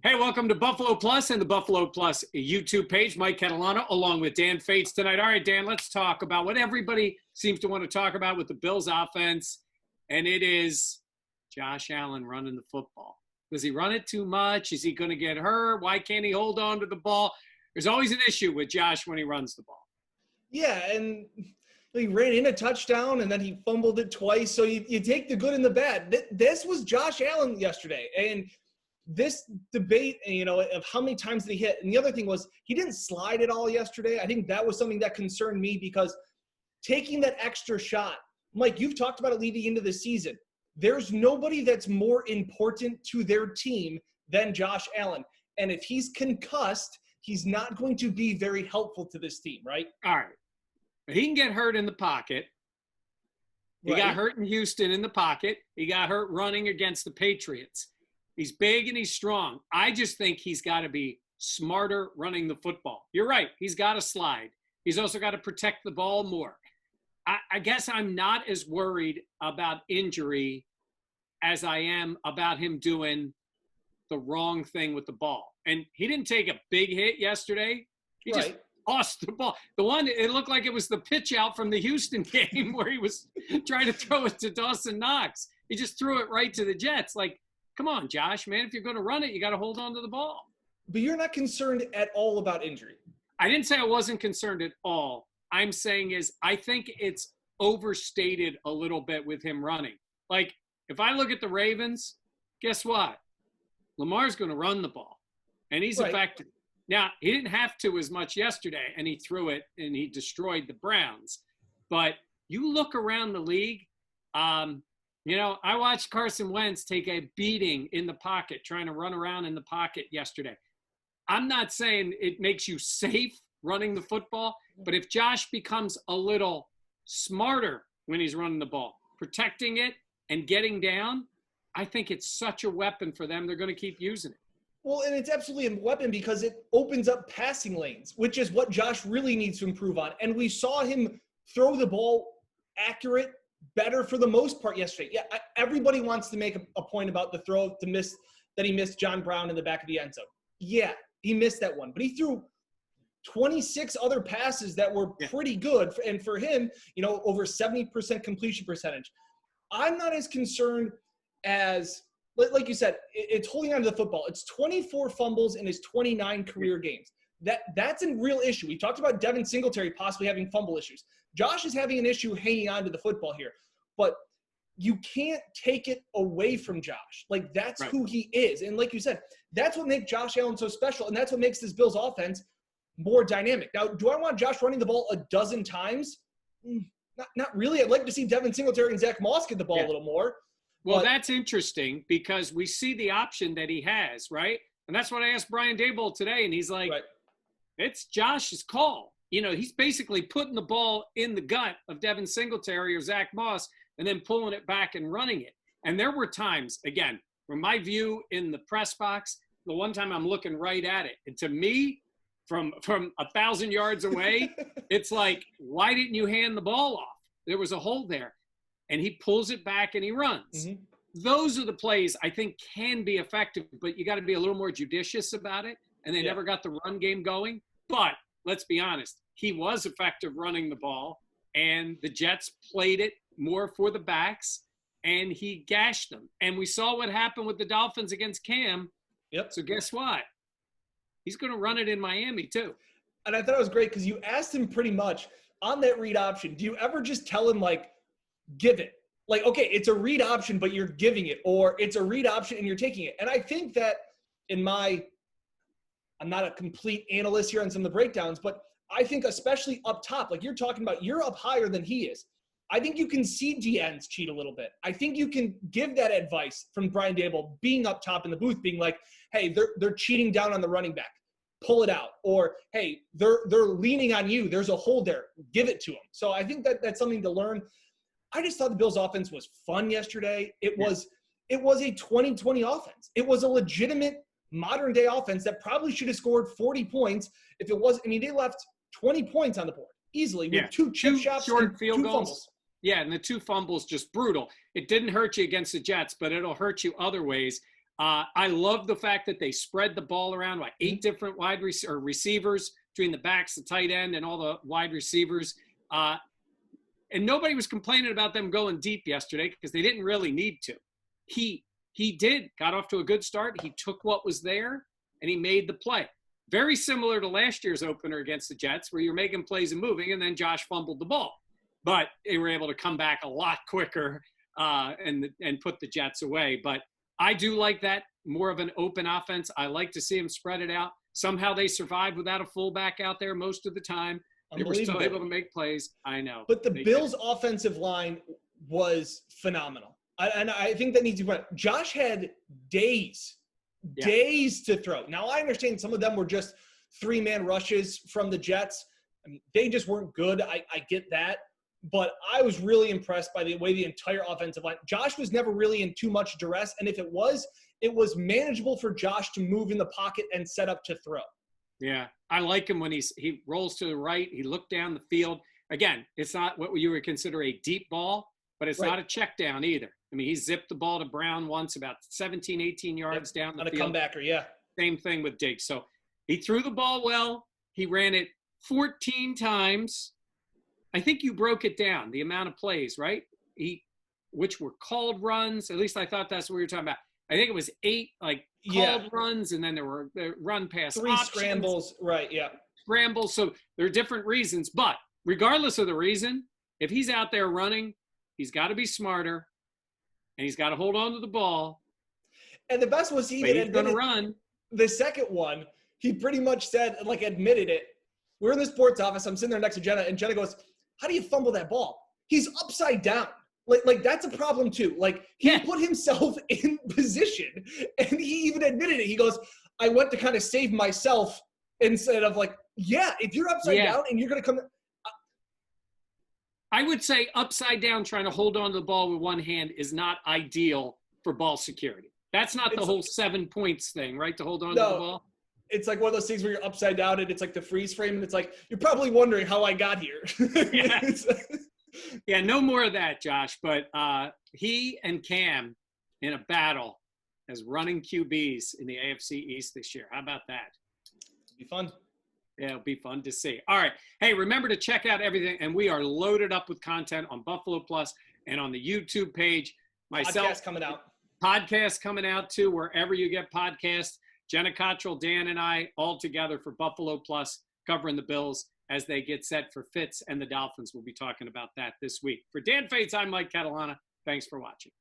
Hey, welcome to Buffalo Plus and the Buffalo Plus YouTube page. Mike Catalano along with Dan Fates tonight. All right, Dan, let's talk about what everybody seems to want to talk about with the Bills offense, and it is Josh Allen running the football. Does he run it too much? Is he going to get hurt? Why can't he hold on to the ball? There's always an issue with Josh when he runs the ball. Yeah, and he ran in a touchdown, and then he fumbled it twice. So you take the good and the bad. This was Josh Allen yesterday, and this debate, of how many times did he hit. And the other thing was he didn't slide at all yesterday. I think that was something that concerned me because taking that extra shot, Mike, you've talked about it leading into the season. There's nobody that's more important to their team than Josh Allen. And if he's concussed, he's not going to be very helpful to this team, right? All right. But he can get hurt in the pocket. He got hurt in Houston in the pocket. He got hurt running against the Patriots. He's big and he's strong. I just think he's got to be smarter running the football. You're right. He's got to slide. He's also got to protect the ball more. I guess I'm not as worried about injury as I am about him doing the wrong thing with the ball. And he didn't take a big hit yesterday. He just lost the ball. The one, it looked like it was the pitch out from the Houston game where he was trying to throw it to Dawson Knox. He just threw it right to the Jets. Like, come on, Josh, man. If you're going to run it, you got to hold on to the ball. But you're not concerned at all about injury. I didn't say I wasn't concerned at all. I'm saying is I think it's overstated a little bit with him running. Like, if I look at the Ravens, guess what? Lamar's going to run the ball, and he's effective. Now, he didn't have to as much yesterday, and he threw it, and he destroyed the Browns. But you look around the league, I watched Carson Wentz take a beating in the pocket, trying to run around in the pocket yesterday. I'm not saying it makes you safe running the football, but if Josh becomes a little smarter when he's running the ball, protecting it and getting down, I think it's such a weapon for them. They're going to keep using it. Well, and it's absolutely a weapon because it opens up passing lanes, which is what Josh really needs to improve on. And we saw him throw the ball accurate, better for the most part yesterday. Yeah, everybody wants to make a point about the throw that he missed John Brown in the back of the end zone. Yeah, he missed that one, but he threw 26 other passes that were pretty good. And for him, over 70% completion percentage. I'm not as concerned as, like you said, it's holding on to the football. It's 24 fumbles in his 29 career games. That's a real issue. We talked about Devin Singletary possibly having fumble issues. Josh is having an issue hanging on to the football here. But you can't take it away from Josh. Like, that's who he is. And like you said, that's what makes Josh Allen so special, and that's what makes this Bills offense more dynamic. Now, do I want Josh running the ball a dozen times? Not really. I'd like to see Devin Singletary and Zach Moss get the ball a little more. Well, that's interesting because we see the option that he has, right? And that's what I asked Brian Daboll today, and he's like, it's Josh's call. He's basically putting the ball in the gut of Devin Singletary or Zach Moss and then pulling it back and running it. And there were times, again, from my view in the press box, the one time I'm looking right at it. And to me, from 1,000 yards away, it's like, why didn't you hand the ball off? There was a hole there. And he pulls it back and he runs. Those are the plays I think can be effective, but you got to be a little more judicious about it. And they never got the run game going. But let's be honest, he was effective running the ball, and the Jets played it more for the backs, and he gashed them. And we saw what happened with the Dolphins against Cam. So guess what? He's going to run it in Miami too. And I thought it was great because you asked him pretty much on that read option, do you ever just tell him, like, give it? Like, okay, it's a read option, but you're giving it, or it's a read option and you're taking it. And I think that I'm not a complete analyst here on some of the breakdowns, but I think especially up top, like you're talking about, you're up higher than he is. I think you can see DNs cheat a little bit. I think you can give that advice from Brian Daboll being up top in the booth, being like, hey, they're cheating down on the running back. Pull it out. Or, hey, they're leaning on you. There's a hole there. Give it to them. So I think that's something to learn. I just thought the Bills offense was fun yesterday. It was a 2020 offense. It was a legitimate modern day offense that probably should have scored 40 points if it was. I mean, they left 20 points on the board easily with two chip shots short and field two goals. fumbles. Yeah, and the two fumbles just brutal. It didn't hurt you against the Jets, but it'll hurt you other ways. I love the fact that they spread the ball around, like 8 different receivers between the backs, the tight end, and all the wide receivers. And nobody was complaining about them going deep yesterday because they didn't really need to. He got off to a good start. He took what was there, and he made the play. Very similar to last year's opener against the Jets, where you're making plays and moving, and then Josh fumbled the ball. But they were able to come back a lot quicker and put the Jets away. But I do like that, more of an open offense. I like to see them spread it out. Somehow they survived without a fullback out there most of the time. They were still able to make plays. I know. But the Bills' offensive line was phenomenal. And I think that needs to be put. Josh had days to throw. Now, I understand some of them were just 3-man rushes from the Jets. I mean, they just weren't good. I get that. But I was really impressed by the way the entire offensive line. Josh was never really in too much duress. And if it was manageable for Josh to move in the pocket and set up to throw. Yeah, I like him when he rolls to the right. He looked down the field. Again, it's not what you would consider a deep ball, but it's not a check down either. I mean, he zipped the ball to Brown once about 17, 18 yards down the field. On a comebacker, yeah. Same thing with Diggs. So he threw the ball well. He ran it 14 times. I think you broke it down, the amount of plays, right? Which were called runs. At least I thought that's what we were talking about. I think it was 8 called runs, and then there were the run pass 3 options, scrambles, right? Yeah, scrambles. So there are different reasons, but regardless of the reason, if he's out there running, he's got to be smarter, and he's got to hold on to the ball. And the best was he even going to run. The second one, he pretty much said, admitted it. We're in the sports office. I'm sitting there next to Jenna, and Jenna goes, "How do you fumble that ball? He's upside down." Like that's a problem too. He put himself in position, and he even admitted it. He goes, "I went to kind of save myself instead of if you're upside down and you're going to come." I would say upside down, trying to hold on to the ball with one hand is not ideal for ball security. That's not the whole 7 points thing, right? To hold on to the ball. It's like one of those things where you're upside down and it's like the freeze frame, and it's like you're probably wondering how I got here. Yeah, no more of that, Josh. But he and Cam in a battle as running QBs in the AFC East this year. How about that? It'll be fun. Yeah, it'll be fun to see. All right. Hey, remember to check out everything. And we are loaded up with content on Buffalo Plus and on the YouTube page. Podcast coming out. Podcast coming out, too, wherever you get podcasts. Jenna Cottrell, Dan, and I all together for Buffalo Plus, covering the Bills as they get set for Fitz and the Dolphins. We'll be talking about that this week. For Dan Fates, I'm Mike Catalana. Thanks for watching.